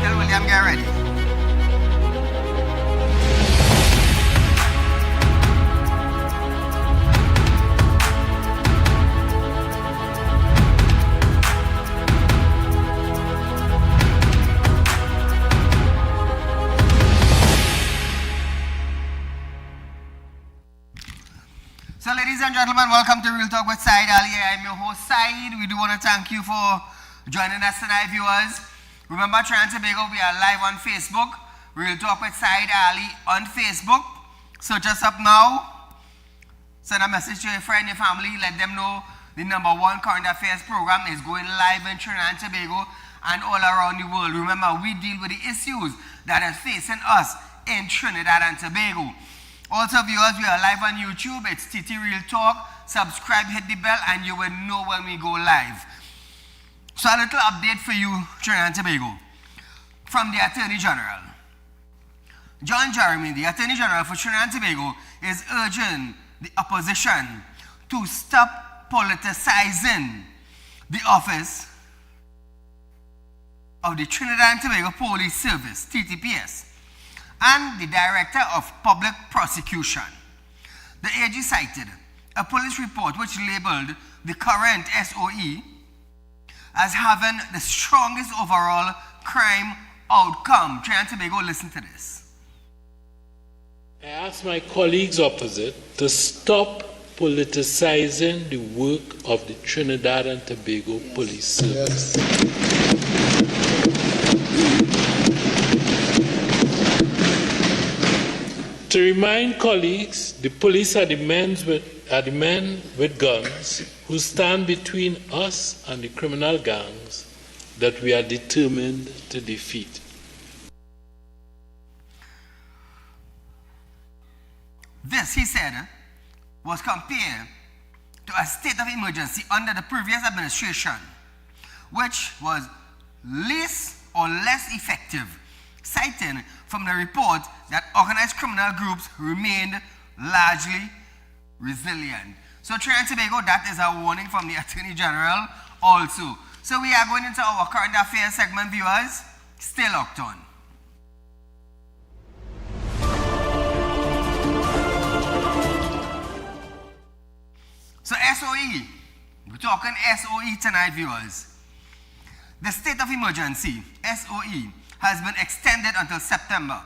Tell William get ready. So ladies and gentlemen, welcome to Real Talk with Saieed Ali. I'm your host Saieed. We do want to thank you for joining us tonight, viewers. Remember, Trinidad and Tobago, we are live on Facebook. Real Talk with Saieed Ali on Facebook. Search us up now. Send a message to your friend, your family. Let them know the #1 current affairs program is going live in Trinidad and Tobago and all around the world. Remember, we deal with the issues that are facing us in Trinidad and Tobago. Also, viewers, we are live on YouTube. It's TT Real Talk. Subscribe, hit the bell, and you will know when we go live. So a little update for you, Trinidad and Tobago, from the Attorney General. John Jeremy, the Attorney General for Trinidad and Tobago, is urging the opposition to stop politicizing the office of the Trinidad and Tobago Police Service, TTPS, and the Director of Public Prosecution. The AG cited a police report which labeled the current SOE as having the strongest overall crime outcome. Trinidad and Tobago, listen to this. I ask my colleagues opposite to stop politicizing the work of the Trinidad and Tobago Police Service. To remind colleagues, the police are the men with guns who stand between us and the criminal gangs that we are determined to defeat. This, he said, was compared to a state of emergency under the previous administration, which was less effective, citing from the report that organized criminal groups remained largely resilient. So Trinidad and Tobago, that is a warning from the Attorney General also. So we are going into our current affairs segment, viewers. Stay locked on. So SOE, we're talking SOE tonight, viewers. The state of emergency, SOE, has been extended until September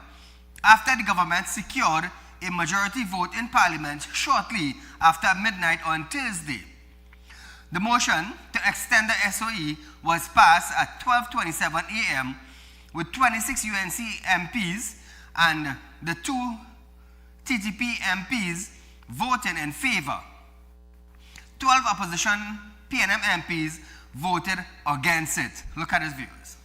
after the government secured a majority vote in Parliament shortly after midnight on Thursday. The motion to extend the SOE was passed at 12:27 a.m. with 26 UNC MPs and the 2 TTP MPs voting in favor. 12 opposition PNM MPs voted against it. Look at this, viewers.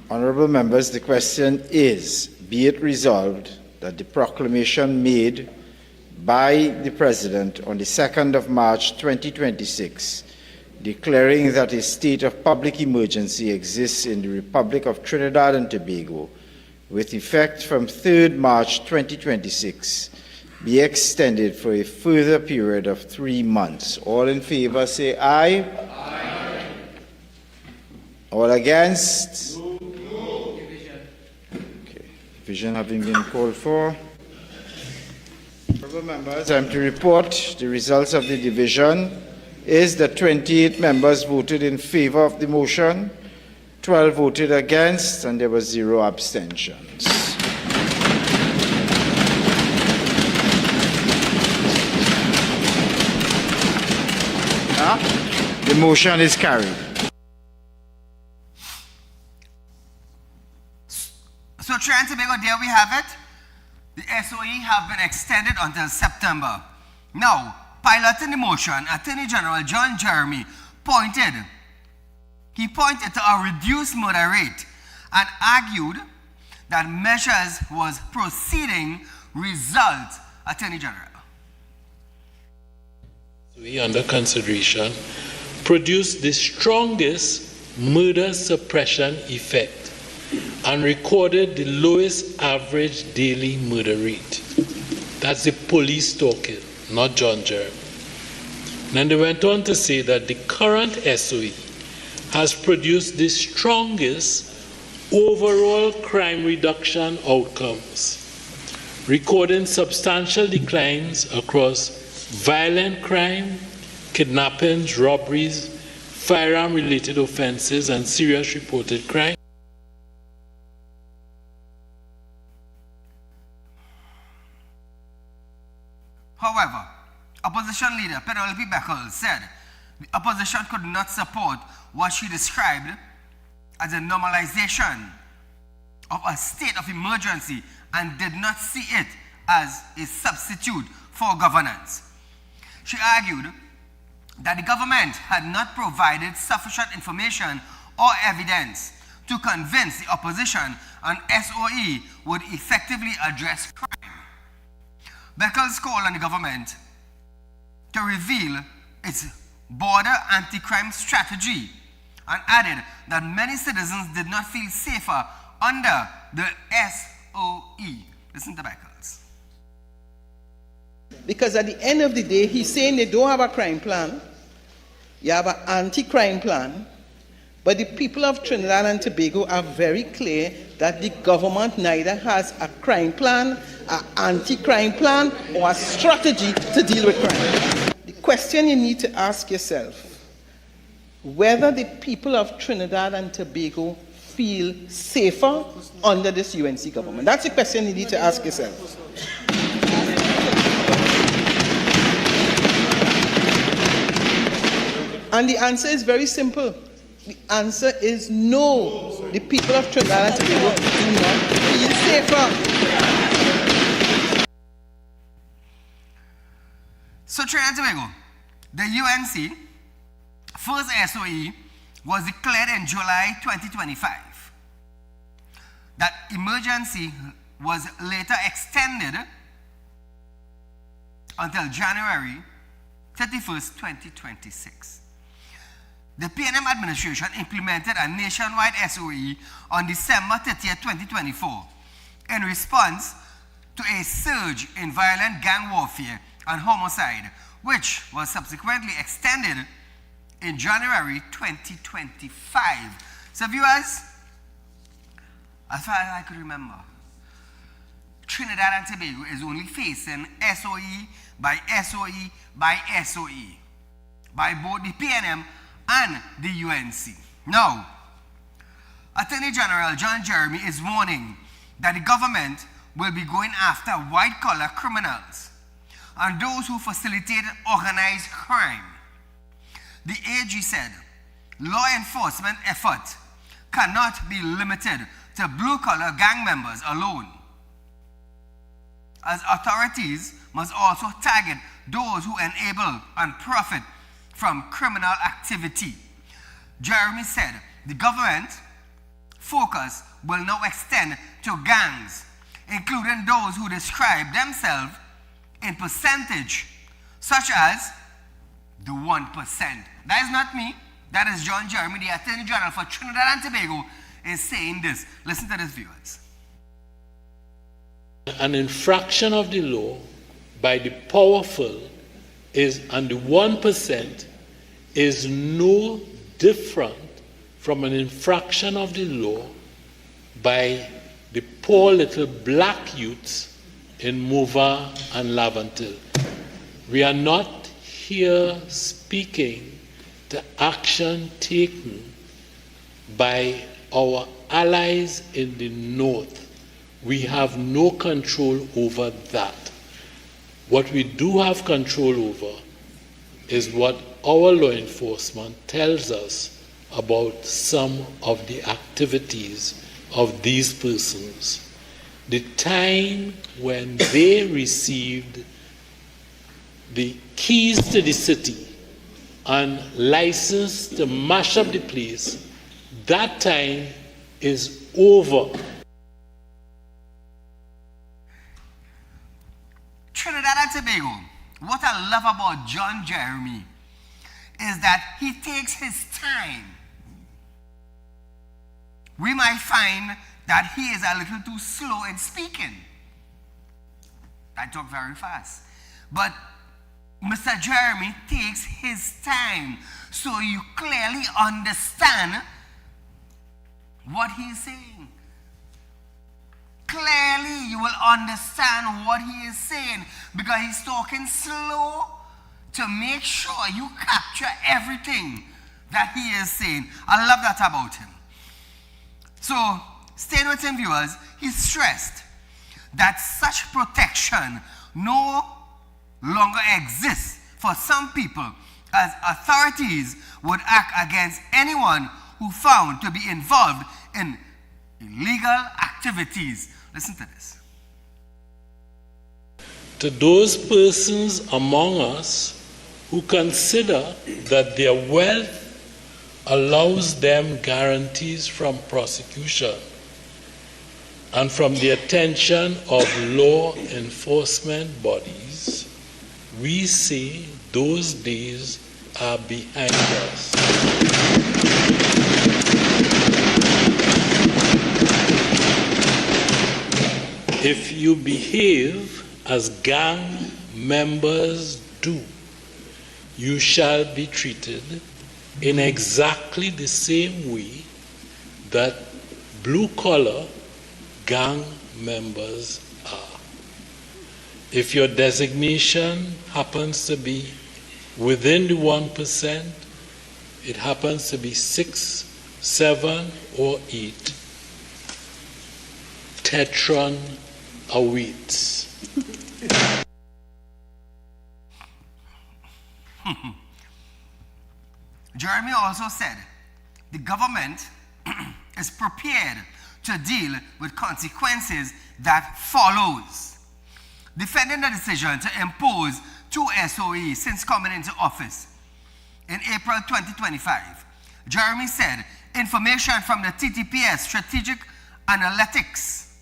Honourable members, the question is, be it resolved that the proclamation made by the President on the 2nd of March 2026, declaring that a state of public emergency exists in the Republic of Trinidad and Tobago, with effect from 3rd March 2026, be extended for a further period of 3 months. All in favor say aye. Aye. All against? Division having been called for. Honourable members, I am to report the results of the division is that 28 members voted in favor of the motion, 12 voted against, and there were 0 abstentions. The motion is carried. So Trinidad and Tobago, there we have it. The SOE have been extended until September. Now, piloting the motion, Attorney General John Jeremy pointed to a reduced murder rate and argued that measures was proceeding result. Attorney General. We, under consideration, produced the strongest murder suppression effect and recorded the lowest average daily murder rate. That's the police talking, not John Jeremy. And they went on to say that the current SOE has produced the strongest overall crime reduction outcomes, recording substantial declines across violent crime, kidnappings, robberies, firearm-related offenses, and serious reported crime. However, opposition leader Penelope Beckles said the opposition could not support what she described as a normalization of a state of emergency and did not see it as a substitute for governance. She argued that the government had not provided sufficient information or evidence to convince the opposition an SOE would effectively address crime. Beckles called on the government to reveal its border anti-crime strategy and added that many citizens did not feel safer under the SOE. Listen to Beckles. Because at the end of the day, he's saying they don't have a crime plan. You have an anti-crime plan. But the people of Trinidad and Tobago are very clear that the government neither has a crime plan, an anti-crime plan, or a strategy to deal with crime. The question you need to ask yourself, whether the people of Trinidad and Tobago feel safer under this UNC government. That's the question you need to ask yourself. And the answer is very simple. The answer is no. The people of Trinidad and Tobago do not feel safer. So Trinidad and Tobago, the UNC first SOE was declared in July 2025. That emergency was later extended until January 31st, 2026. The PNM administration implemented a nationwide SOE on December 30th, 2024 in response to a surge in violent gang warfare and homicide, which was subsequently extended in January 2025. So viewers, as far as I could remember, Trinidad and Tobago is only facing SOE by SOE by SOE by both the PNM and the UNC. Now, Attorney General John Jeremy is warning that the government will be going after white-collar criminals and those who facilitate organized crime. The AG said, law enforcement effort cannot be limited to blue-collar gang members alone, as authorities must also target those who enable and profit from criminal activity. Jeremy said the government focus will now extend to gangs, including those who describe themselves in percentage, such as the 1%. That is not me. That is John Jeremy, the Attorney General for Trinidad and Tobago, is saying this. Listen to this, viewers. An infraction of the law by the powerful is, and the 1% is no different from an infraction of the law by the poor little black youths in Mova and Lavantil. We are not here speaking to action taken by our allies in the north. We have no control over that. What we do have control over is what our law enforcement tells us about some of the activities of these persons. The time when they received the keys to the city and license to mash up the place, that time is over. Trinidad and Tobago, what I love about John Jeremy is that he takes his time. We might find that he is a little too slow in speaking. I talk very fast. But Mr. Jeremy takes his time so you clearly understand what he is saying. Clearly you will understand what he is saying because he's talking slow to make sure you capture everything that he is saying. I love that about him. So, staying with him, viewers, he stressed that such protection no longer exists for some people, as authorities would act against anyone who found to be involved in illegal activities. Listen to this. To those persons among us who consider that their wealth allows them guarantees from prosecution and from the attention of law enforcement bodies, we say those days are behind us. If you behave as gang members do, you shall be treated in exactly the same way that blue-collar gang members are. If your designation happens to be within the 1%, it happens to be 6, 7, or 8, tetron awaits. Jeremy also said the government is prepared to deal with consequences that follows. Defending the decision to impose 2 SOE since coming into office in April 2025, Jeremy said information from the TTPS Strategic Analytics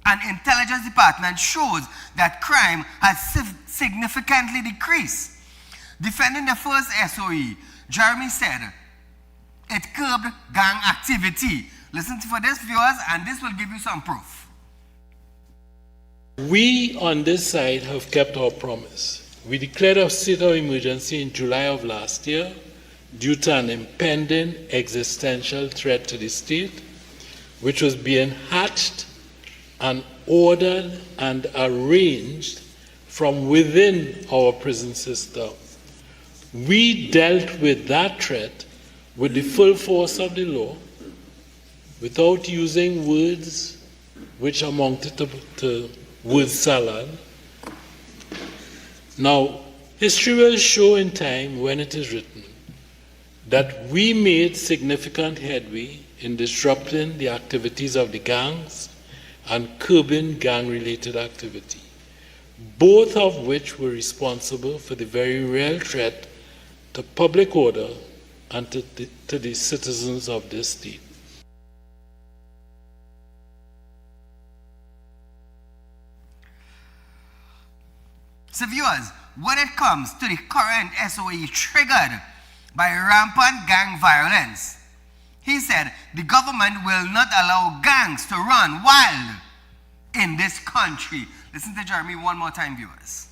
and Intelligence Department shows that crime has significantly decreased. Defending the first SOE, Jeremy said it curbed gang activity. Listen for this, viewers, and this will give you some proof. We on this side have kept our promise. We declared a state of emergency in July of last year due to an impending existential threat to the state, which was being hatched and ordered and arranged from within our prison system. We dealt with that threat with the full force of the law without using words which amounted to word salad. Now, history will show in time when it is written that we made significant headway in disrupting the activities of the gangs and curbing gang-related activity, both of which were responsible for the very real threat to public order and to the citizens of this state. So viewers, when it comes to the current SOE triggered by rampant gang violence, he said the government will not allow gangs to run wild in this country. Listen to Jeremy one more time, viewers.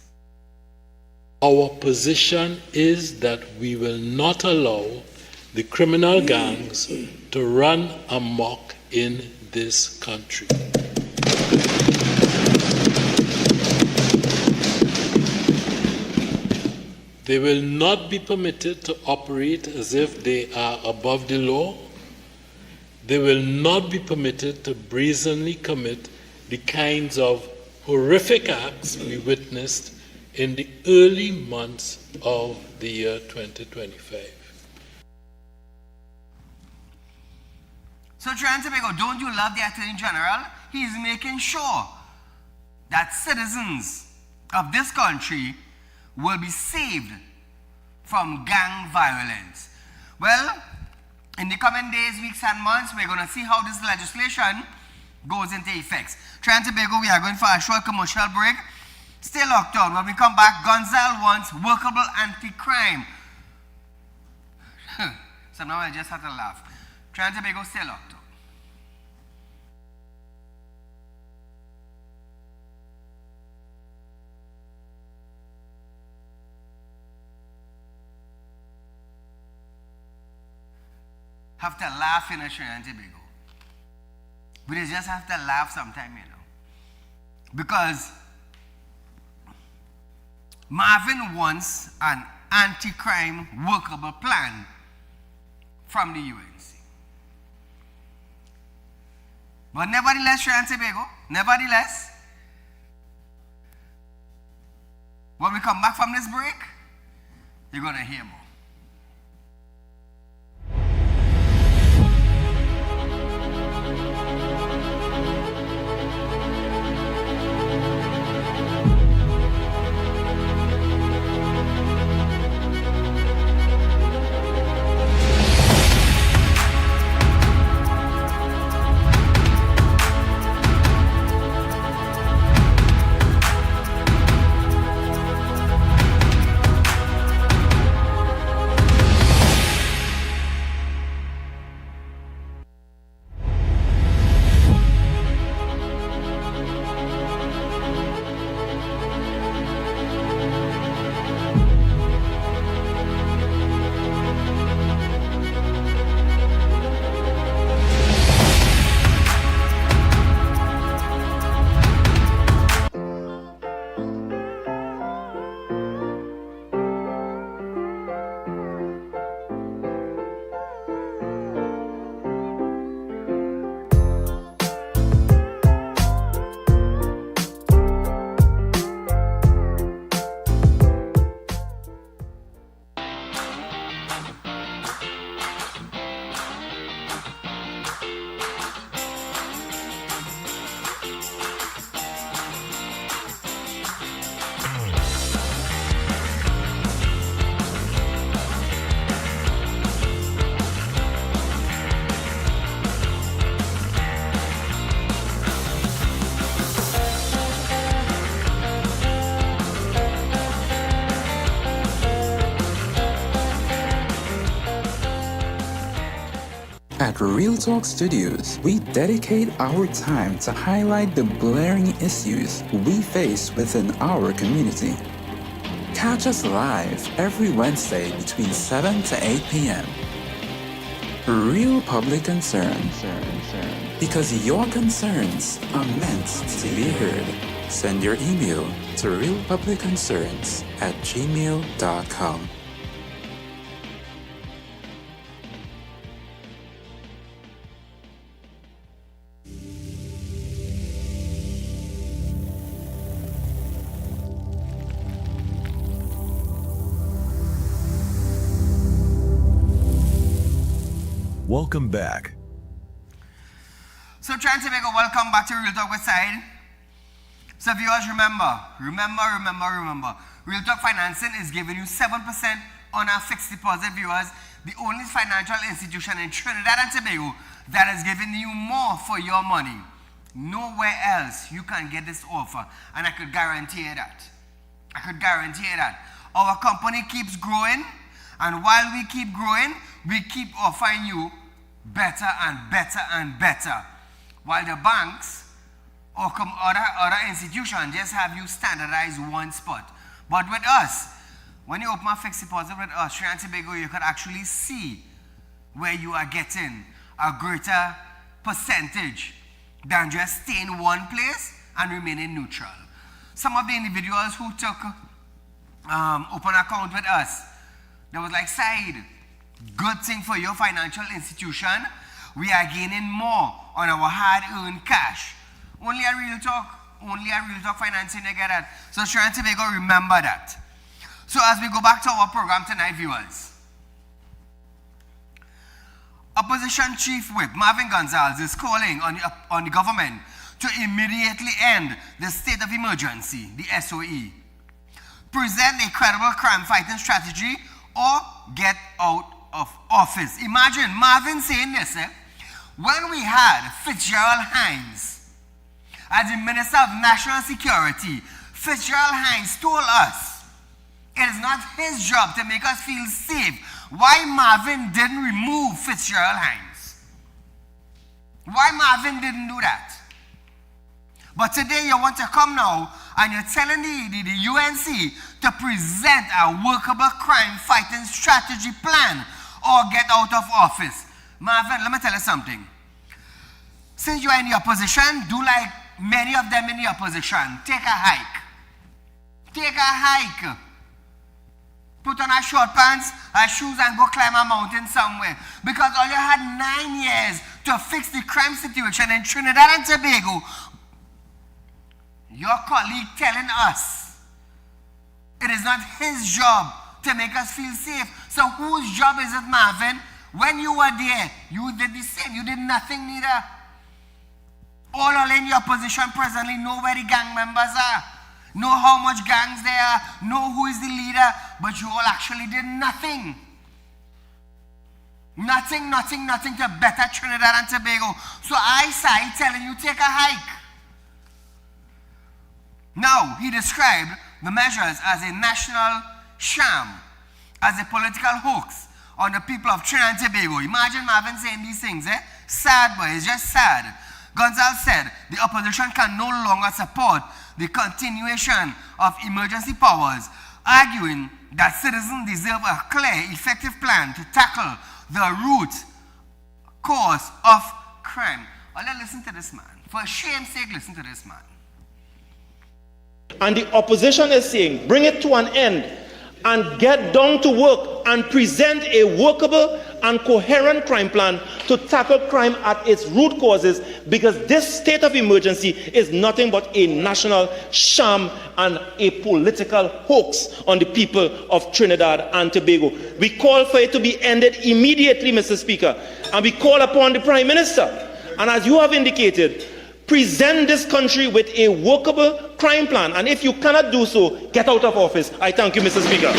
Our position is that we will not allow the criminal gangs to run amok in this country. They will not be permitted to operate as if they are above the law. They will not be permitted to brazenly commit the kinds of horrific acts we witnessed in the early months of the year 2025. So Trinidad and Tobago, don't you love the Attorney General? He's making sure that citizens of this country will be saved from gang violence. Well, in the coming days, weeks, and months, we're going to see how this legislation goes into effect. Trinidad and Tobago, we are going for a short commercial break. Stay locked on. When we come back, Gonzal wants workable anti-crime. So now I just have to laugh. Trinidad and Tobago, stay locked on. have to laugh in Trinidad and Tobago. We just have to laugh sometime, you know. Because Marvin wants an anti-crime workable plan from the UNC. But nevertheless, Trinidad and Tobago, nevertheless, when we come back from this break, you're going to hear more. At Real Talk Studios, we dedicate our time to highlight the glaring issues we face within our community. Catch us live every Wednesday between 7 to 8 p.m. Real Public Concerns. Because your concerns are meant to be heard. Send your email to realpublicconcerns@gmail.com. Welcome back. So Trinidad and Tobago, welcome back to Real Talk with Saieed. So viewers, remember, Real Talk Financing is giving you 7% on our fixed deposit, viewers. The only financial institution in Trinidad and Tobago that is giving you more for your money. Nowhere else you can get this offer, and I could guarantee you that. Our company keeps growing, and while we keep growing, we keep offering you better and better and better. While the banks or other institutions just have you standardize one spot. But with us, when you open a fixed deposit with us, Trinidad and Tobago, you can actually see where you are getting a greater percentage than just stay in one place and remaining neutral. Some of the individuals who took open account with us, they was like, Saieed, good thing for your financial institution. We are gaining more on our hard-earned cash. Only a Real Talk financing you get that. So Trinidad and Tobago, remember that. So as we go back to our program tonight, viewers, Opposition Chief Whip Marvin Gonzalez is calling on the government to immediately end the state of emergency, the SOE, present a credible crime-fighting strategy, or get out of office. Imagine Marvin saying this, when we had Fitzgerald Hines as the Minister of National Security. Fitzgerald Hines told us it is not his job to make us feel safe. Why Marvin didn't remove Fitzgerald Hines? Why Marvin didn't do that? But today you want to come now and you're telling the UNC to present a workable crime fighting strategy plan or get out of office. Marvin, let me tell you something. Since you are in the opposition, do like many of them in the opposition. Take a hike. Take a hike. Put on a short pants, a shoes, and go climb a mountain somewhere. Because all you had 9 years to fix the crime situation in Trinidad and Tobago. Your colleague telling us it is not his job to make us feel safe. So whose job is it, Marvin? When you were there, you did the same. You did nothing neither. All in the opposition presently know where the gang members are, know how much gangs there are, know who is the leader, but you all actually did nothing. Nothing to better Trinidad and Tobago. So I say, telling you, take a hike. Now, he described the measures as a national sham, as a political hoax on the people of Trinidad and Tobago. Imagine Marvin saying these things, eh? Sad, boy, it's just sad. Gonzalez said the opposition can no longer support the continuation of emergency powers, arguing that citizens deserve a clear, effective plan to tackle the root cause of crime. Oh, let's listen to this man. For shame's sake, listen to this man. And the opposition is saying, bring it to an end and get down to work and present a workable and coherent crime plan to tackle crime at its root causes, because this state of emergency is nothing but a national sham and a political hoax on the people of Trinidad and Tobago. We call for it to be ended immediately, Mr. Speaker, and we call upon the Prime Minister, and as you have indicated, present this country with a workable crime plan, and if you cannot do so, get out of office. I thank you, Mr. Speaker.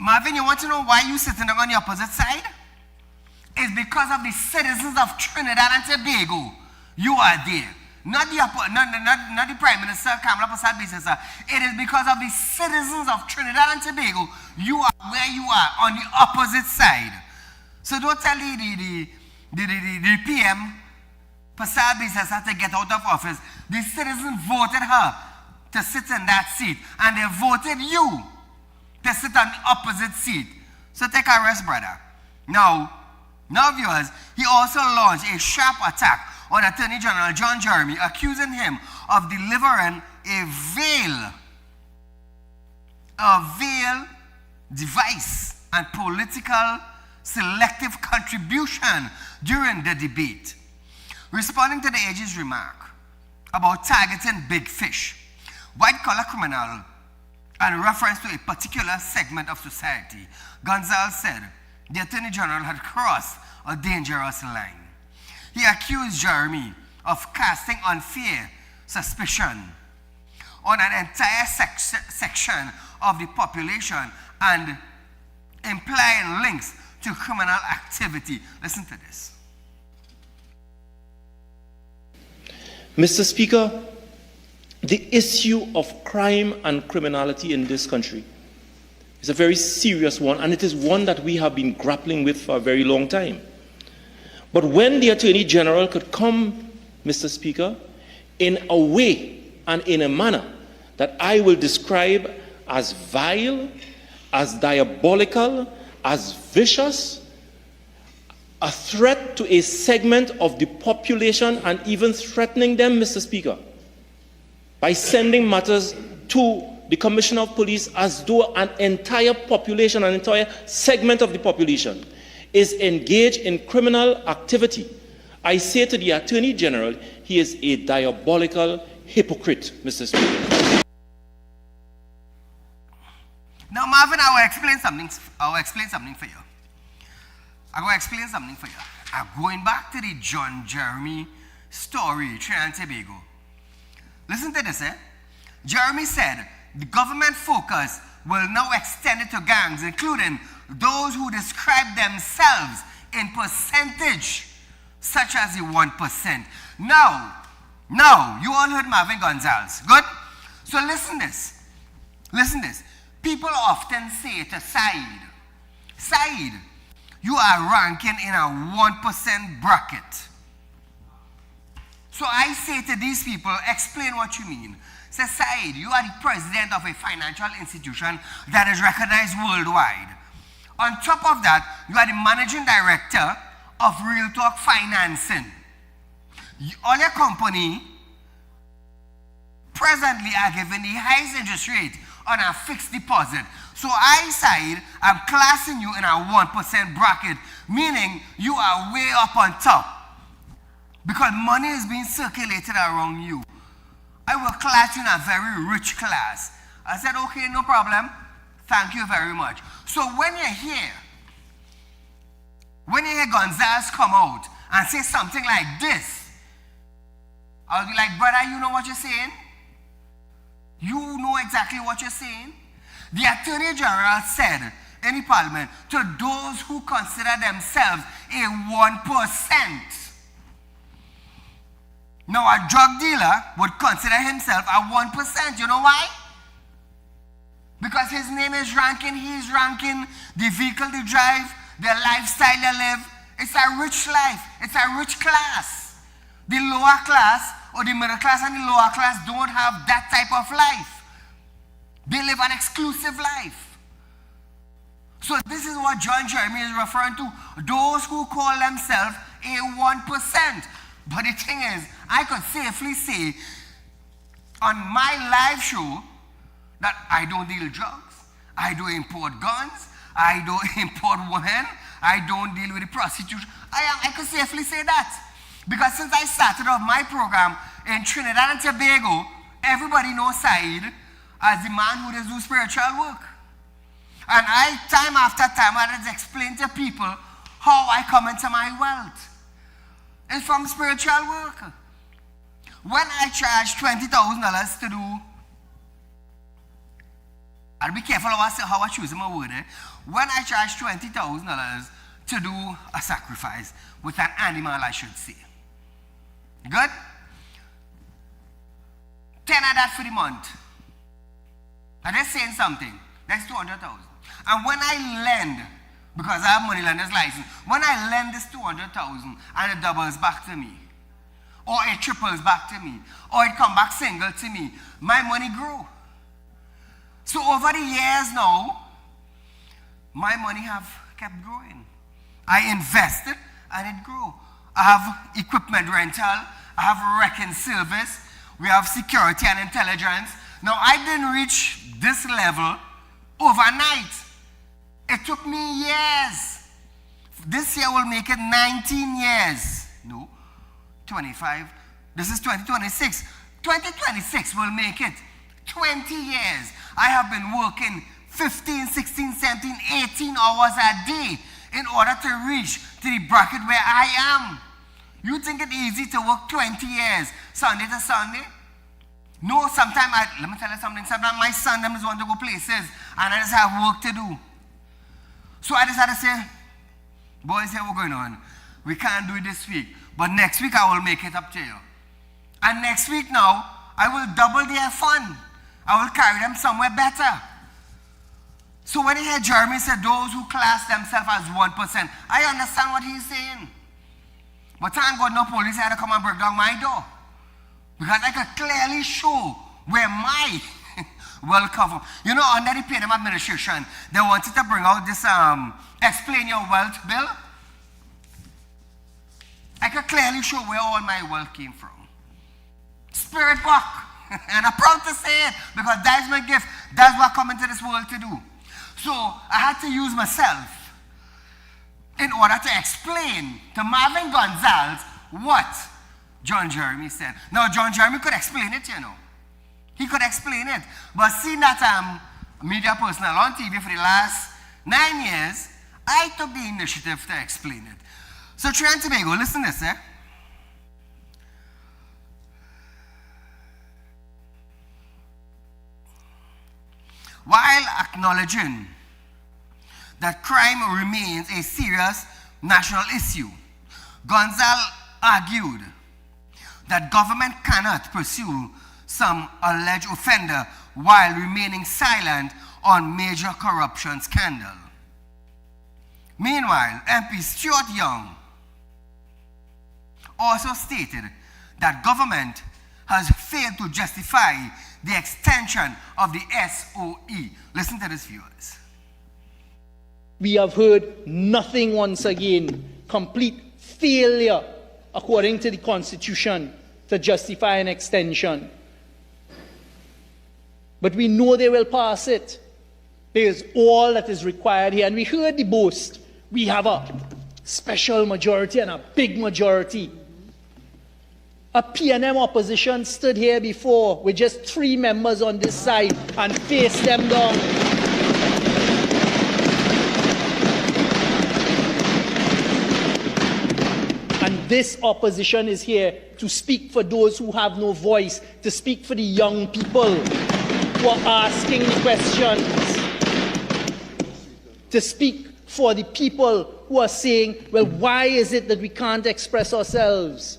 Marvin, you want to know why you sitting on the opposite side? It's because of the citizens of Trinidad and Tobago. You are there. Not the Prime Minister, Kamala Prasad Bisesa. It is because of the citizens of Trinidad and Tobago. You are where you are, on the opposite side. So don't tell the PM, Prasad Bisesa, to get out of office. The citizens voted her to sit in that seat, and they voted you to sit on the opposite seat. So take a rest, brother. Now viewers, he also launched a sharp attack on Attorney General John Jeremy, accusing him of delivering a veil device and political selective contribution during the debate. Responding to the AG's remark about targeting big fish, white-collar criminal, and reference to a particular segment of society, Gonzalez said the Attorney General had crossed a dangerous line. He accused Jeremy of casting unfair suspicion on an entire section of the population and implying links to criminal activity. Listen to this. Mr. Speaker, the issue of crime and criminality in this country is a very serious one, and it is one that we have been grappling with for a very long time. But when the Attorney General could come, Mr. Speaker, in a way and in a manner that I will describe as vile, as diabolical, as vicious, a threat to a segment of the population, and even threatening them, Mr. Speaker, by sending matters to the Commissioner of Police as though an entire population, an entire segment of the population is engaged in criminal activity. I say to the Attorney General, he is a diabolical hypocrite, Mr. Speaker. Now, Marvin, I will explain something for you. I'm going back to the John Jeremy story, Trinidad and Tobago. Listen to this, eh? Jeremy said the government focus will now extend it to gangs, including those who describe themselves in percentage, such as the 1%. Now, you all heard Marvin Gonzalez. Good? So listen this. People often say to Saieed, you are ranking in a 1% bracket. So I say to these people, explain what you mean. Say, Saieed, you are the president of a financial institution that is recognized worldwide. On top of that, you are the managing director of Real Talk Financing. All your company presently are giving the highest interest rate on a fixed deposit. So I, Saieed, I'm classing you in a 1% bracket, meaning you are way up on top. Because money is being circulated around you. I will class you in a very rich class. I said, okay, no problem. Thank you very much. So when you hear Gonzalez come out and say something like this, I'll be like, brother, you know what you're saying? You know exactly what you're saying? The Attorney General said in the Parliament, to those who consider themselves a 1%. Now, a drug dealer would consider himself a 1%. You know why? Because his name is ranking, he's ranking the vehicle they drive, the lifestyle they live. It's a rich life. It's a rich class. The lower class or the middle class and the lower class don't have that type of life. They live an exclusive life. So this is what John Jeremy is referring to. Those who call themselves a 1%. But the thing is, I could safely say on my live show that I don't deal drugs, I don't import guns, I don't import women, I don't deal with the prostitution. I could safely say that. Because since I started off my program in Trinidad and Tobago, everybody knows Saieed as the man who does do spiritual work. And I, time after time, I just explain to people how I come into my wealth. It's from spiritual work. When I charge $20,000 to do, I'll be careful how I choose my word. When I charge $20,000 to do a sacrifice with an animal, I should say. Good? 10 of that for the month. I'm just saying something. That's 200,000. And when I lend, because I have money lender's license, when I lend this 200,000 and it doubles back to me, or it triples back to me, or it come back single to me, my money grew. So over the years now, my money have kept growing. I invested and it grew. I have equipment rental, I have wrecking service, we have security and intelligence. Now I didn't reach this level overnight. It took me years. This year will make it 19 years. No, 25. This is 2026. 2026 will make it 20 years. I have been working 15, 16, 17, 18 hours a day in order to reach to the bracket where I am. You think it's easy to work 20 years, Sunday to Sunday? No, sometimes, let me tell you something, sometimes my son them just want to go places and I just have work to do. So I decided to say, boys, here what's going on. We can't do it this week, but next week I will make it up to you. And next week now, I will double their fund. I will carry them somewhere better. So when you hear Jeremy say those who class themselves as 1%, I understand what he's saying. But thank God no police had to come and break down my door. Because I could clearly show where my wealth come from. You know, under the PNM administration, they wanted to bring out this explain your wealth bill. I could clearly show where all my wealth came from. Spirit walk. And I'm proud to say it because that's my gift. That's what I come into this world to do. So I had to use myself in order to explain to Marvin Gonzalez what John Jeremy said. Now, John Jeremy could explain it, you know. He could explain it. But seeing that I'm a media personal on TV for the last 9 years, I took the initiative to explain it. So, Trinidad and Tobago, listen to this, eh? While acknowledging that crime remains a serious national issue, Gonzalez argued that government cannot pursue some alleged offender while remaining silent on major corruption scandal. Meanwhile, MP Stuart Young also stated that government has failed to justify the extension of the SOE. Listen to this, viewers. We have heard nothing once again. Complete failure, according to the Constitution, to justify an extension. But we know they will pass it. There's all that is required here. And we heard the boast. We have a special majority and a big majority. A PNM opposition stood here before with just 3 members on this side and faced them down. And this opposition is here to speak for those who have no voice, to speak for the young people who are asking the questions, to speak for the people who are saying, well, why is it that we can't express ourselves?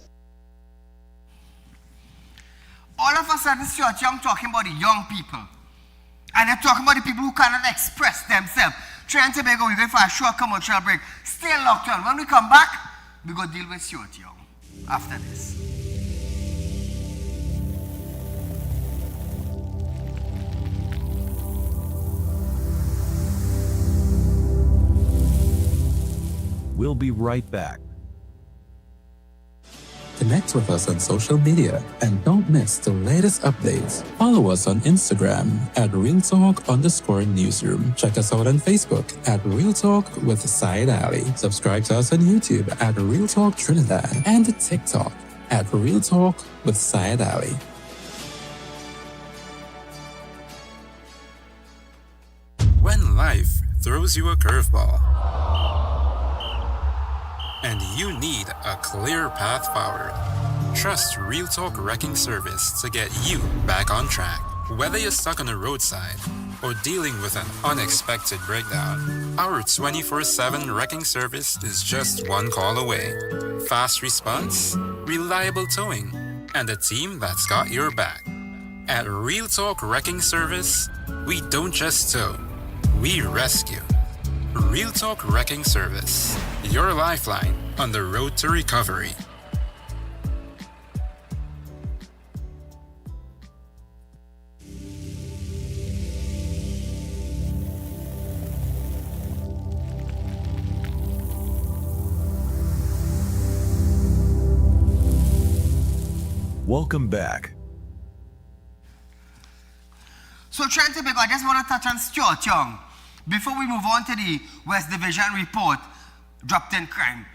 All of a sudden, Stuart Young talking about the young people. And they're talking about the people who cannot express themselves. Trying to Tobago, we're going for a short commercial break. Stay locked on. When we come back, we're going to deal with Stuart Young after this. We'll be right back. Connect with us on social media and don't miss the latest updates. Follow us on Instagram at RealTalk_Newsroom. Check us out on Facebook at Real Talk with Saieed Ali. Subscribe to us on YouTube at Real Talk Trinidad and TikTok at Real Talk with Saieed Ali. When life throws you a curveball and you need a clear path forward, trust Real Talk Wrecking Service to get you back on track. Whether you're stuck on the roadside or dealing with an unexpected breakdown, our 24/7 wrecking service is just one call away. Fast response, reliable towing, and a team that's got your back. At Real Talk Wrecking Service, we don't just tow, we rescue. Real Talk Wrecking Service, your lifeline on the road to recovery. Welcome back. So, Trent Tobago, I just want to touch on Stuart Young before we move on to the West Division report, dropped in crime.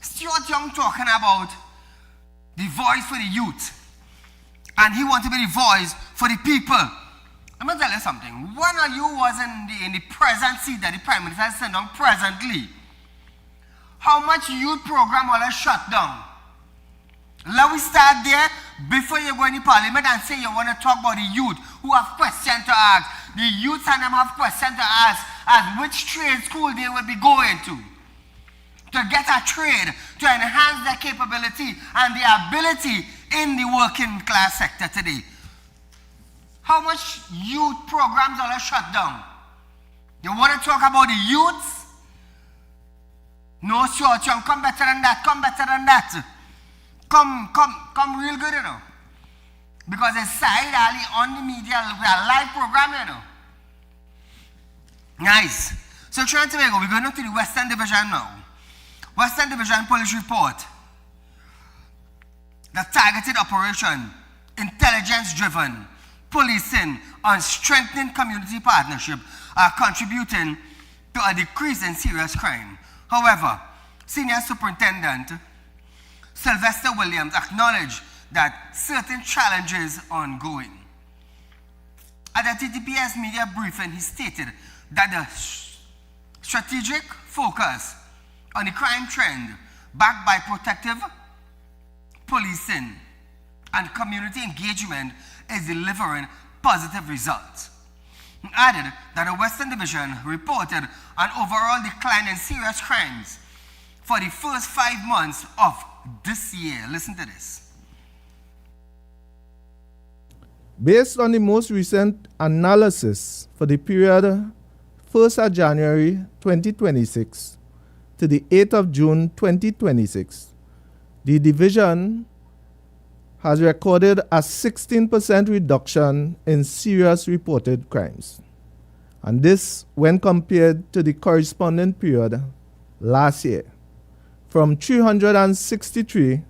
Stuart Young talking about the voice for the youth, and he wants to be the voice for the people. I'm going to tell you something. One of you was in the present seat that the Prime Minister is sitting down presently. How much youth program will I shut down? Let me start there before you go in the parliament and say you want to talk about the youth who have questions to ask. The youth and them have questions to ask as which trade school they will be going to get a trade, to enhance their capability and their ability in the working class sector today. How much youth programs are shut down? You want to talk about the youths? No, sure, come better than that, come better than that. Come real good, you know. Because it's Saieed Ali on the media, we are live program, you know. Nice. So, Trinidad and Tobago, we're going to the Western Division now. Western Division Police report. The targeted operation, intelligence-driven policing and strengthening community partnership are contributing to a decrease in serious crime. However, Senior Superintendent Sylvester Williams acknowledged that certain challenges are ongoing. At the TTPS media briefing, he stated that the strategic focus on the crime trend, backed by protective policing and community engagement, is delivering positive results. He added that the Western Division reported an overall decline in serious crimes for the first 5 months of this year. Listen to this. Based on the most recent analysis for the period 1st of January 2026 to the 8th of June 2026, the division has recorded a 16% reduction in serious reported crimes. and this when compared to the corresponding period last year, from 363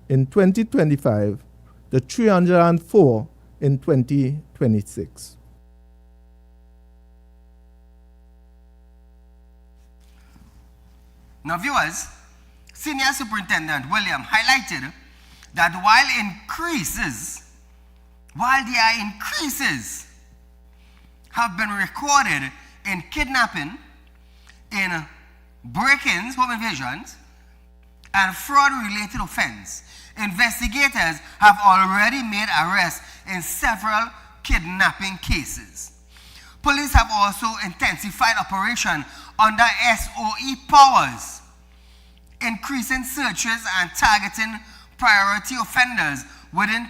in 2025 to 304 in 2026. Now, viewers, Senior Superintendent William highlighted that while there are increases have been recorded in kidnapping, in break-ins, home invasions, and fraud-related offense, investigators have already made arrests in several kidnapping cases. Police have also intensified operation under SOE powers, increasing searches and targeting priority offenders within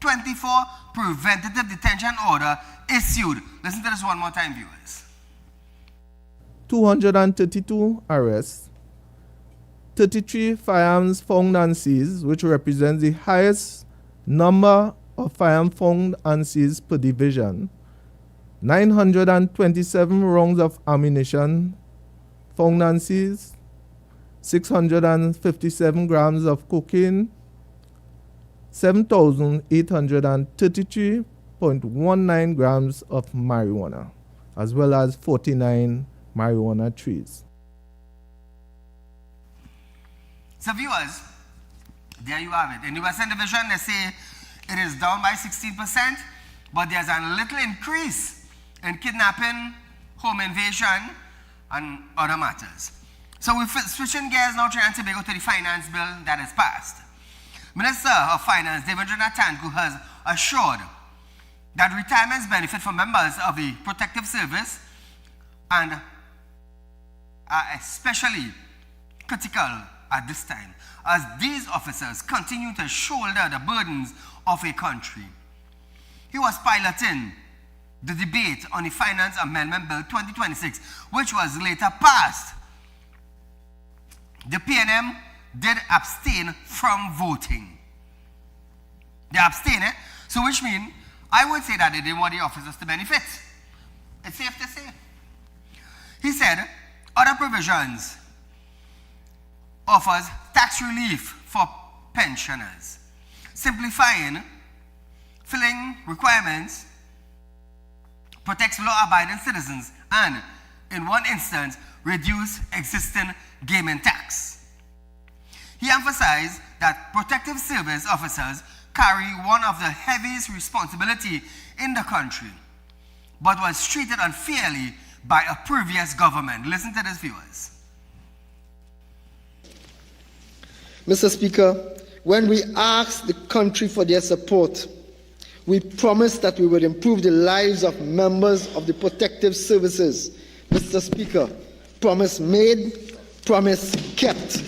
24 preventative detention order issued. Listen to this one more time, viewers. 232 arrests, 33 firearms found and seized, which represents the highest number of firearms found and seized per division. 927 rounds of ammunition found and seized, 657 grams of cocaine, 7,833.19 grams of marijuana, as well as 49 marijuana trees. So viewers, there you have it. In the Western Division, they say it is down by 16%, but there's a little increase in kidnapping, home invasion, and other matters. So we're switching gears now, trying to go to the finance bill that is passed. Minister of Finance, Devendranath Tanku, has assured that retirements benefit for members of the protective service and are especially critical at this time, as these officers continue to shoulder the burdens of a country. He was piloting the debate on the Finance Amendment Bill 2026, which was later passed. The PNM did abstain from voting. They abstained, so which means I would say that they didn't want the officers to benefit. It's safe to say. He said other provisions offers tax relief for pensioners, simplifying filling requirements, protects law-abiding citizens, and, in one instance, reduce existing gaming tax. He emphasized that protective service officers carry one of the heaviest responsibility in the country, but was treated unfairly by a previous government. Listen to this, viewers. Mr. Speaker, when we asked the country for their support, we promised that we would improve the lives of members of the protective services. Mr. Speaker, promise made, promise kept.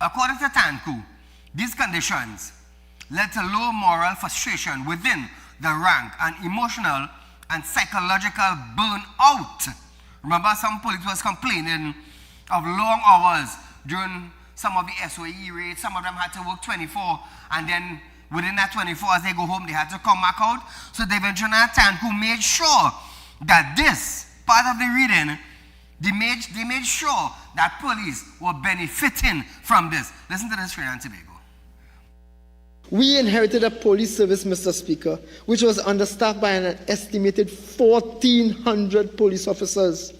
According to Tanku, these conditions led to low moral frustration within the rank and emotional and psychological burnout. Remember, some police was complaining of long hours during some of the SOE raids. Some of them had to work 24, and then within that 24, as they go home, they had to come back out. So Devendranath Tanku made sure that this part of the reading, they made sure that police were benefiting from this. Listen to this, Trinidad and Tobago. We inherited a police service, Mr. Speaker, which was understaffed by an estimated 1,400 police officers.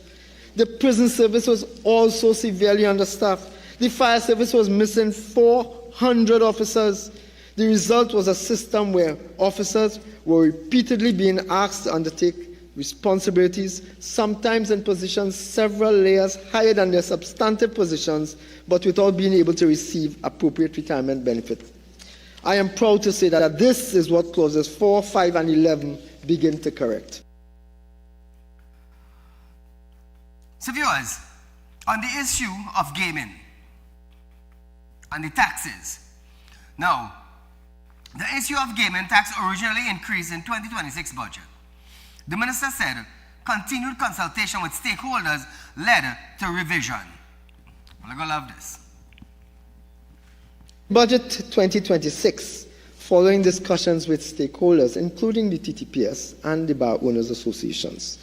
The prison service was also severely understaffed. The fire service was missing 400 officers. The result was a system where officers were repeatedly being asked to undertake responsibilities, sometimes in positions several layers higher than their substantive positions, but without being able to receive appropriate retirement benefit. I am proud to say that this is what clauses 4, 5, and 11 begin to correct. So viewers, on the issue of gaming and the taxes. Now, the issue of gaming tax originally increased in 2026 budget. The minister said continued consultation with stakeholders led to revision. Well, I'm going to love this. Budget 2026 following discussions with stakeholders, including the TTPS and the Bar Owners Associations.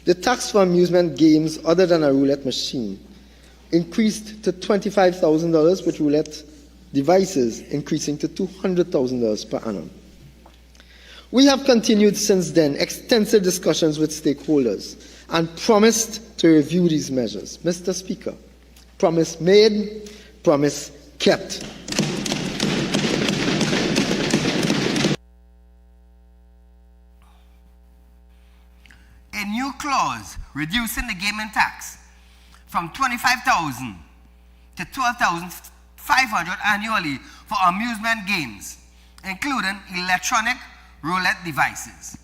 The tax for amusement games other than a roulette machine increased to $25,000, with roulette devices increasing to $200,000 per annum. We have continued since then extensive discussions with stakeholders and promised to review these measures. Mr. Speaker, promise made, promise kept. A new clause reducing the gaming tax from $25,000 to $12,500 annually for amusement games, including electronic roulette devices.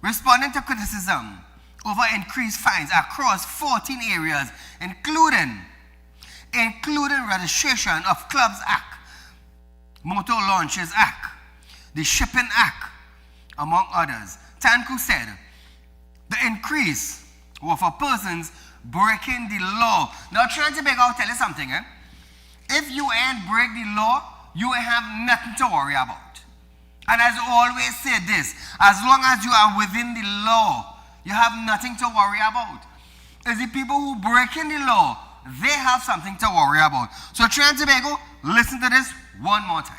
Responding to criticism over increased fines across 14 areas, including Registration of Clubs Act, Motor Launches Act, the Shipping Act, among others, Tanku said the increase were for persons breaking the law. Now, trying to make out, tell you something, eh? If you ain't break the law, you ain't have nothing to worry about. And as I always say this, as long as you are within the law, you have nothing to worry about. It's the people who break in the law, they have something to worry about. So Trinidad and Tobago, listen to this one more time.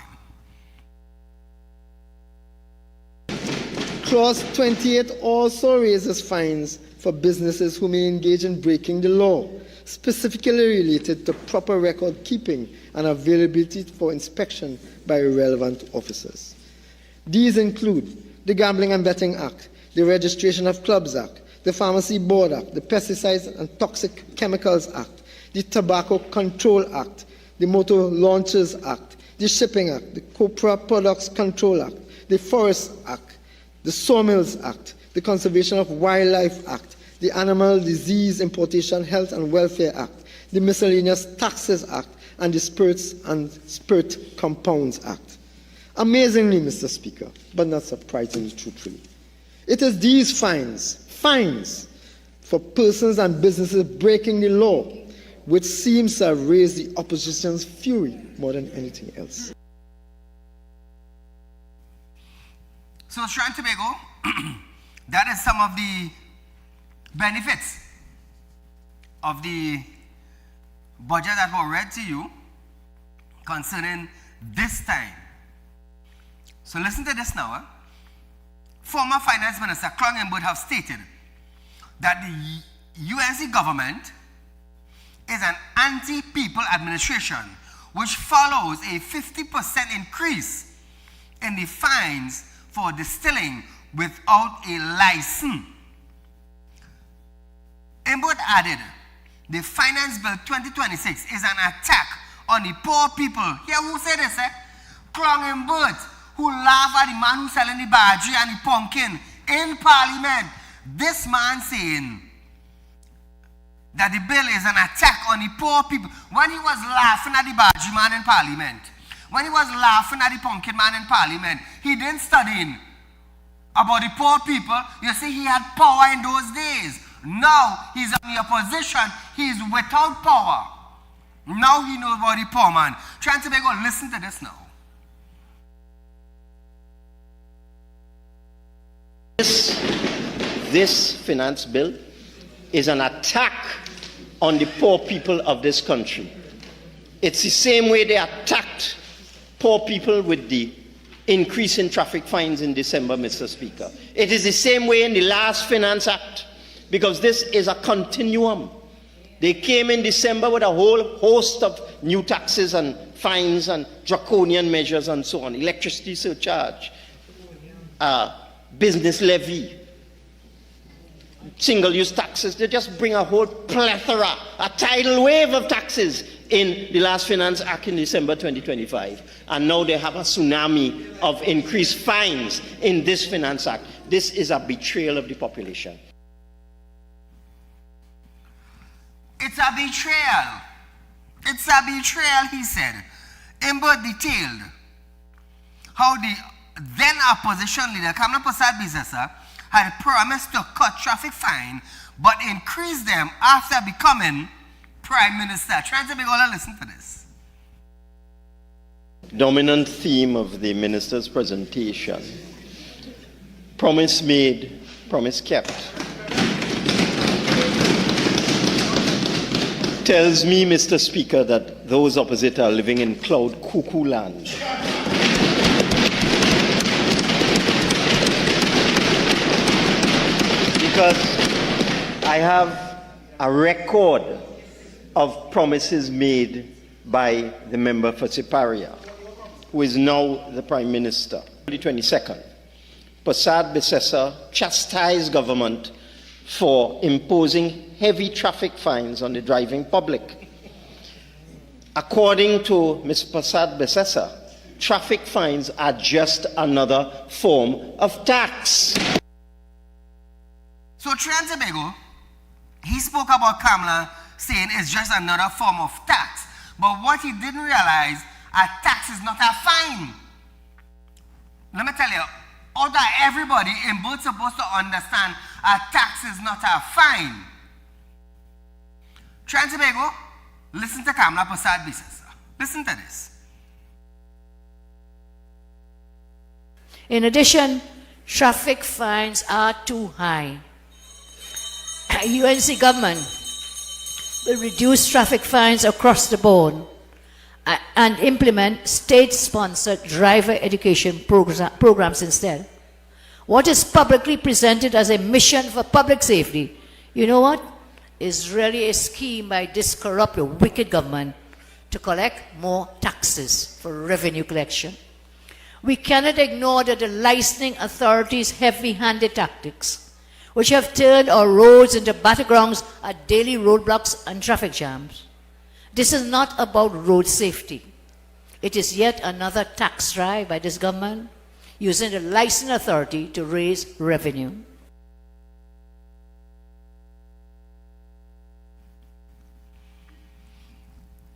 Clause 28 also raises fines for businesses who may engage in breaking the law, specifically related to proper record keeping and availability for inspection by relevant officers. These include the Gambling and Betting Act, the Registration of Clubs Act, the Pharmacy Board Act, the Pesticides and Toxic Chemicals Act, the Tobacco Control Act, the Motor Launches Act, the Shipping Act, the Copra Products Control Act, the Forest Act, the Sawmills Act, the Conservation of Wildlife Act, the Animal Disease Importation Health and Welfare Act, the Miscellaneous Taxes Act, and the Spirits and Spirit Compounds Act. Amazingly, Mr. Speaker, but not surprisingly truthfully, it is these fines for persons and businesses breaking the law, which seems to have raised the opposition's fury more than anything else. So, Trinidad and Tobago, that is some of the benefits of the budget that were read to you concerning this time. So listen to this now. Former Finance Minister Clongenberg have stated that the UNC government is an anti-people administration which follows a 50% increase in the fines for distilling without a license. Imbert added, the Finance Bill 2026 is an attack on the poor people. Hear who said this, eh? Clongenberg, who laugh at the man who's selling the bhaji and the pumpkin in Parliament. This man saying that the bill is an attack on the poor people. When he was laughing at the bhaji man in Parliament, when he was laughing at the pumpkin man in Parliament, he didn't study about the poor people. You see, he had power in those days. Now he's in the opposition. He's without power. Now he knows about the poor man. Trying to make us listen to this now. This finance bill is an attack on the poor people of this country. It's the same way they attacked poor people with the increase in traffic fines in December, Mr. Speaker. It is the same way in the last Finance Act, because this is a continuum. They came in December with a whole host of new taxes and fines and draconian measures and so on. Electricity surcharge, business levy, single-use taxes. They just bring a whole plethora, a tidal wave of taxes in the last Finance Act in December 2025. And now they have a tsunami of increased fines in this Finance Act. This is a betrayal of the population. It's a betrayal. It's a betrayal, he said. Imbert detailed how the then opposition leader, Kamala Prasad Bisesa, had promised to cut traffic fine, but increased them after becoming Prime Minister. Trying to make all listen to this. dominant theme of the minister's presentation. Promise made, promise kept. Tells me, Mr. Speaker, that those opposite are living in cloud cuckoo land. Because I have a record of promises made by the member for Siparia, who is now the Prime Minister. The 22nd, Prasad Bisesa chastised government for imposing heavy traffic fines on the driving public. According to Ms. Prasad Bisesa, traffic fines are just another form of tax. So Trinidad and Tobago, he spoke about Kamala saying it's just another form of tax. But what he didn't realize, a tax is not a fine. Let me tell you, all that everybody in both supposed to understand, a tax is not a fine. Trinidad and Tobago, listen to Kamala Prasad Bisesa. Listen to this. In addition, traffic fines are too high. UNC government will reduce traffic fines across the board and implement state-sponsored driver education programs instead. What is publicly presented as a mission for public safety, you know what, is really a scheme by this corrupt, wicked government to collect more taxes for revenue collection. We cannot ignore that the licensing authorities' heavy-handed tactics, which have turned our roads into battlegrounds at daily roadblocks and traffic jams. This is not about road safety. It is yet another tax drive by this government using the licensing authority to raise revenue.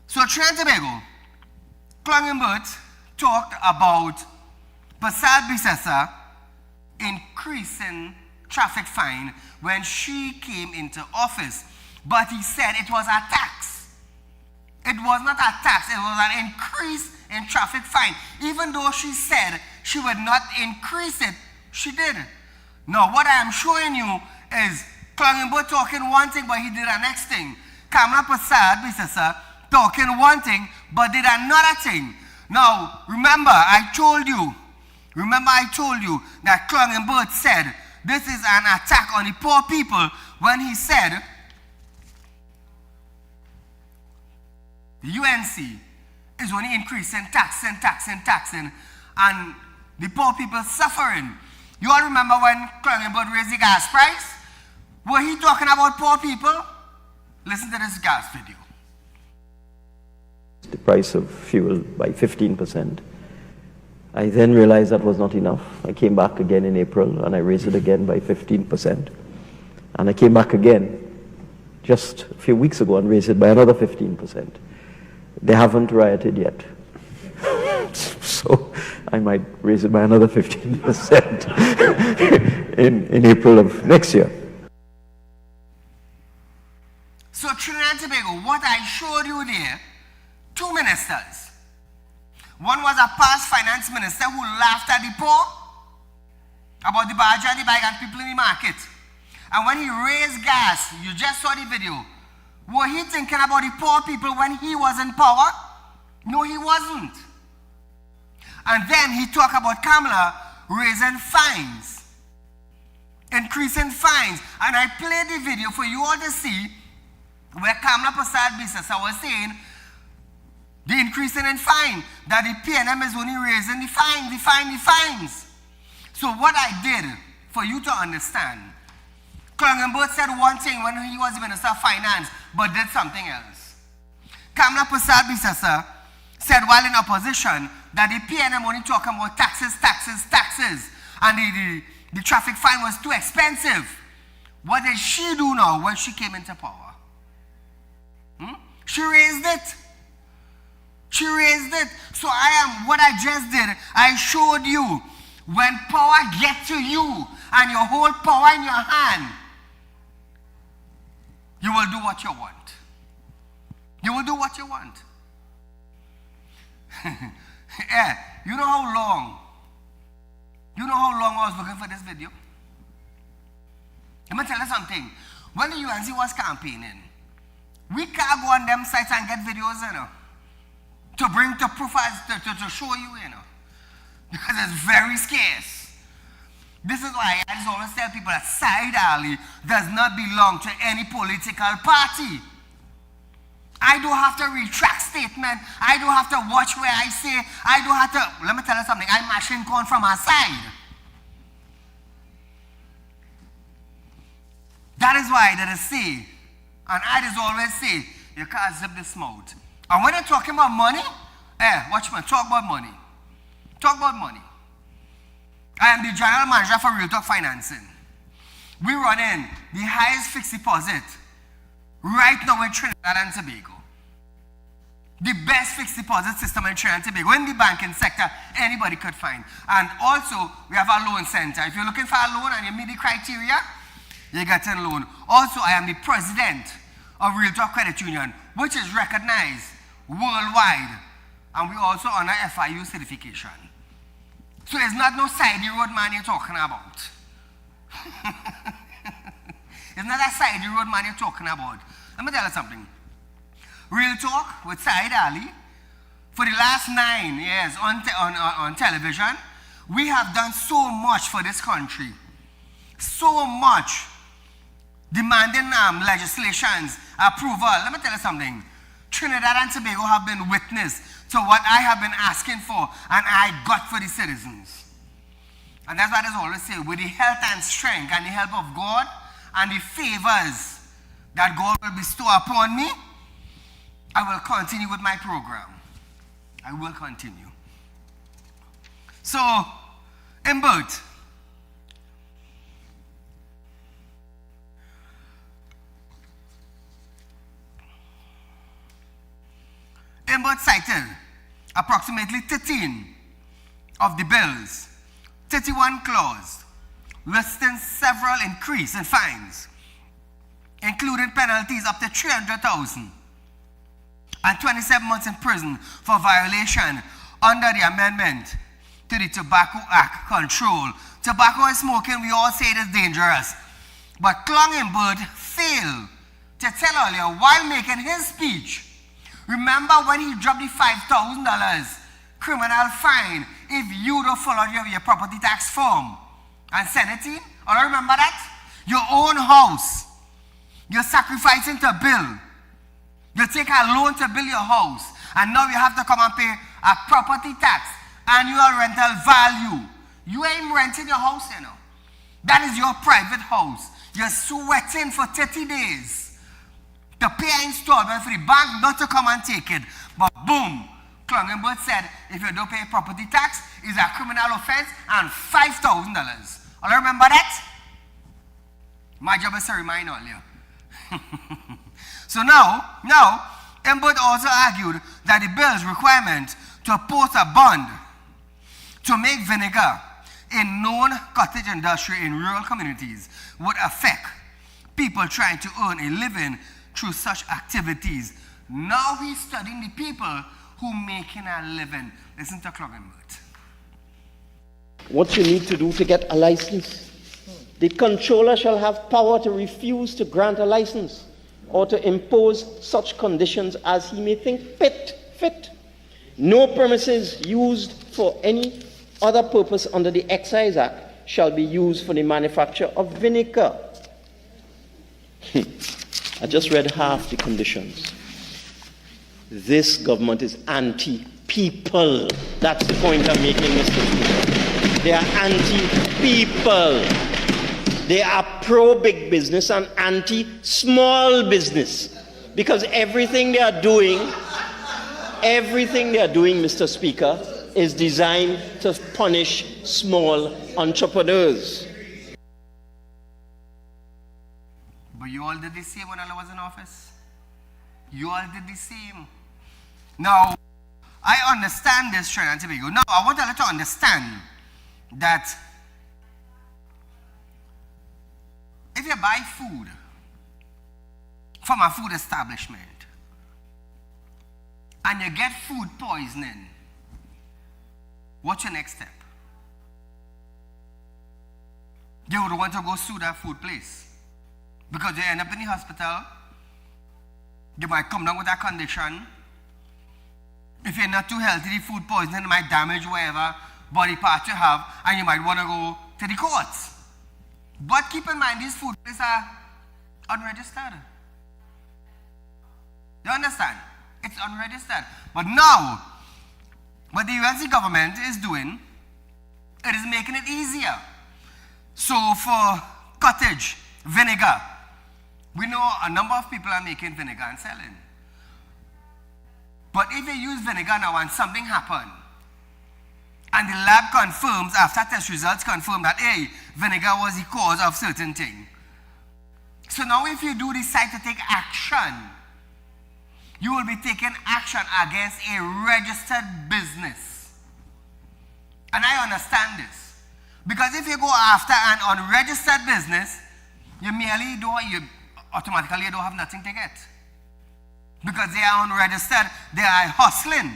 So Trinidad and Tobago, Clongenbert talked about Prasad Bisesa increasing traffic fine when she came into office. But he said it was a tax. It was not a tax, it was an increase in traffic fine. Even though she said she would not increase it, she did. Now, what I am showing you is Clongenbert talking one thing, but he did the next thing. Kamala Prasad Bisesa talking one thing, but did another thing. Now, remember I told you that Clongenbert said this is an attack on the poor people when he said the UNC is only increasing taxing, and the poor people suffering. You all remember when Clongenbert raised the gas price? Were he talking about poor people? Listen to this gas video. The price of fuel by 15%. I then realized that was not enough. I came back again in April and I raised it again by 15%. And I came back again just a few weeks ago and raised it by another 15%. They haven't rioted yet. So I might raise it by another 15% in April of next year. So Trinidad and Tobago, what I showed you there, two ministers. One was a past finance minister who laughed at the poor about the barge and the bag and people in the market. And when he raised gas, you just saw the video, were he thinking about the poor people when he was in power? No, he wasn't. And then he talked about Kamala raising fines, increasing fines. And I played the video for you all to see where Kamala Prasad Bisesa was saying the increasing in fine, that the PNM is only raising the fines. So what I did, for you to understand, Clongenbert said one thing when he was the Minister of Finance, but did something else. Kamala Prasad Bisesa said while in opposition that the PNM only talking about taxes, and the traffic fine was too expensive. What did she do now when she came into power? She raised it. So what I just did, I showed you when power gets to you and you hold power in your hand, you will do what you want. Yeah, you know how long? You know how long I was looking for this video? Let me tell you something. When the UNC was campaigning, we can't go on them sites and get videos, you know, to bring to profiles, to show you, you know, because it's very scarce. This is why I just always tell people that Saieed Ali does not belong to any political party. I don't have to retract statement. I don't have to watch where I say. I don't have to, let me tell you something, I'm mashing corn from our side. That is why that I say, and I just always say, you can't zip this mouth. And when you're talking about money, watch me, talk about money. Talk about money. I am the general manager for Real Talk Financing. We run in the highest fixed deposit right now in Trinidad and Tobago. The best fixed deposit system in Trinidad and Tobago, in the banking sector, anybody could find. And also, we have a loan center. If you're looking for a loan and you meet the criteria, you get a loan. Also, I am the president of Real Talk Credit Union, which is recognized worldwide. And we also honor FIU certification. So it's not no sidey road man you're talking about. It's not a sidey road man you're talking about. Let me tell you something. Real Talk with Saieed Ali, for the last 9 years on television, we have done so much for this country. So much. Demanding legislations, approval. Let me tell you something. Trinidad and Tobago have been witness to what I have been asking for and I got for the citizens. And that's what I always say, with the health and strength and the help of God and the favors that God will bestow upon me, I will continue with my program. I will continue. So, Imbert, cited approximately 13 of the bills, 31 clause, listing several increase in fines, including penalties up to 300,000 and 27 months in prison for violation under the amendment to the Tobacco Act control. Tobacco and smoking, we all say it is dangerous. But Klongenberg failed to tell earlier while making his speech. Remember when he dropped the $5,000 criminal fine if you don't follow your property tax form and send it in? Or remember that? Your own house. You're sacrificing to build. You take a loan to build your house. And now you have to come and pay a property tax, annual rental value. You ain't renting your house, you know. That is your private house. You're sweating for 30 days. To pay an installment for the bank not to come and take it. But boom, Klongenberg said, if you don't pay property tax, it's a criminal offense and $5,000. All remember that? My job is to remind all you. So now, Imbert also argued that the bill's requirement to post a bond to make vinegar in known cottage industry in rural communities would affect people trying to earn a living through such activities. Now he's studying the people who making a living. Listen to Klongenberg. What you need to do to get a license. The controller shall have power to refuse to grant a license or to impose such conditions as he may think fit. No premises used for any other purpose under the Excise Act shall be used for the manufacture of vinegar. I just read half the conditions. This government is anti-people. That's the point I'm making, Mr. Speaker. They are anti-people. They are pro-big business and anti-small business. Because everything they are doing, Mr. Speaker, is designed to punish small entrepreneurs. But you all did the same when I was in office. You all did the same. Now, I understand this, Trinidad and Tobago. Now, I want you to understand that if you buy food from a food establishment and you get food poisoning, what's your next step? You would want to go sue that food place because you end up in the hospital. You might come down with a condition. If you're not too healthy, the food poisoning might damage whatever body part you have, and you might want to go to the courts. But keep in mind, these food places are unregistered. You understand? It's unregistered. But now, what the UNC government is doing, it is making it easier. So for cottage vinegar, we know a number of people are making vinegar and selling. But if they use vinegar now and something happened, and the lab confirms, after test results confirm that, hey, vinegar was the cause of certain thing. So now if you do decide to take action, you will be taking action against a registered business. And I understand this. Because if you go after an unregistered business, you automatically don't have nothing to get. Because they are unregistered, they are hustling.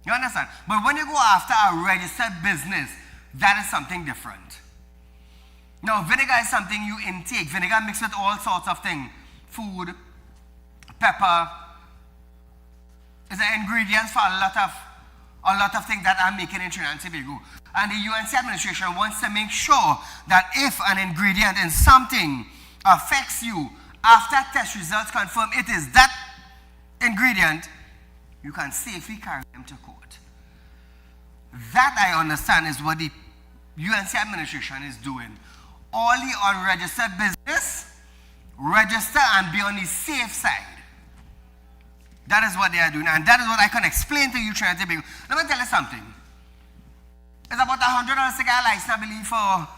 You understand? But when you go after a registered business, that is something different. Now, vinegar is something you intake. Vinegar mixed with all sorts of things. Food, pepper. It's an ingredient for a lot of things that I'm making in Trinidad and Tobago. And the UNC administration wants to make sure that if an ingredient in something affects you, after test results confirm it is that ingredient, you can safely carry them to court. That, I understand, is what the UNC administration is doing. All the unregistered business, register and be on the safe side. That is what they are doing, and that is what I can explain to you, Trinidad and Tobago. Let me tell you something. It's about $100 cigar license, I believe, for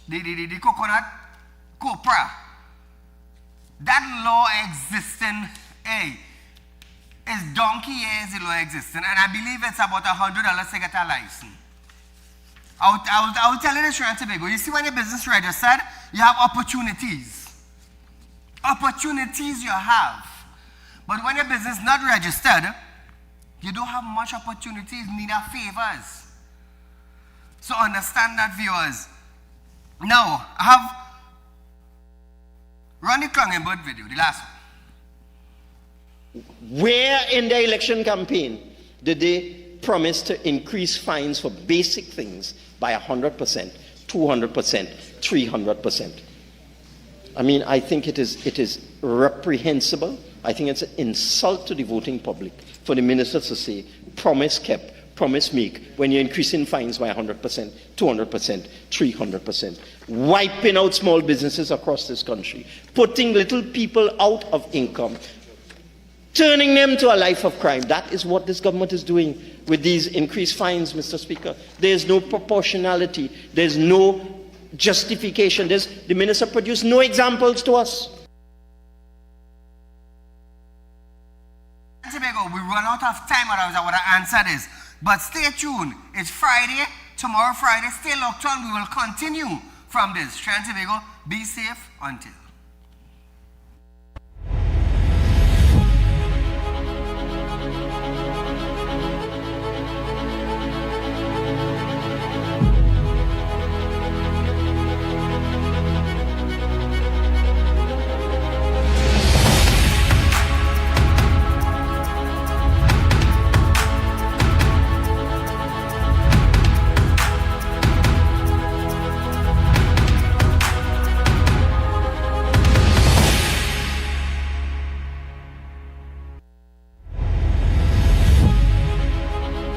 the coconut copra. That law existing, is donkey years the law existing, and I believe it's about $100 to get a license. I will tell you this, Trinidad and Tobago. You see, when your business registered, you have opportunities. Opportunities you have. But when your business not registered, you don't have much opportunities, neither favors. So understand that, viewers. Now, I have Ronnie Klangenberg video, the last one. Where in the election campaign did they promise to increase fines for basic things by 100%, 200%, 300%? I mean, I think it is reprehensible. I think it's an insult to the voting public for the ministers to say, promise kept, promise make, when you're increasing fines by 100%, 200%, 300%, wiping out small businesses across this country, putting little people out of income, turning them to a life of crime. That is what this government is doing with these increased fines, Mr. Speaker. There's no proportionality. There's no justification. The minister produced no examples to us. We run out of time, what I answered is. But stay tuned. It's Friday. Tomorrow, Friday. Stay locked on. We will continue from this. Trinidad and Tobago, be safe until.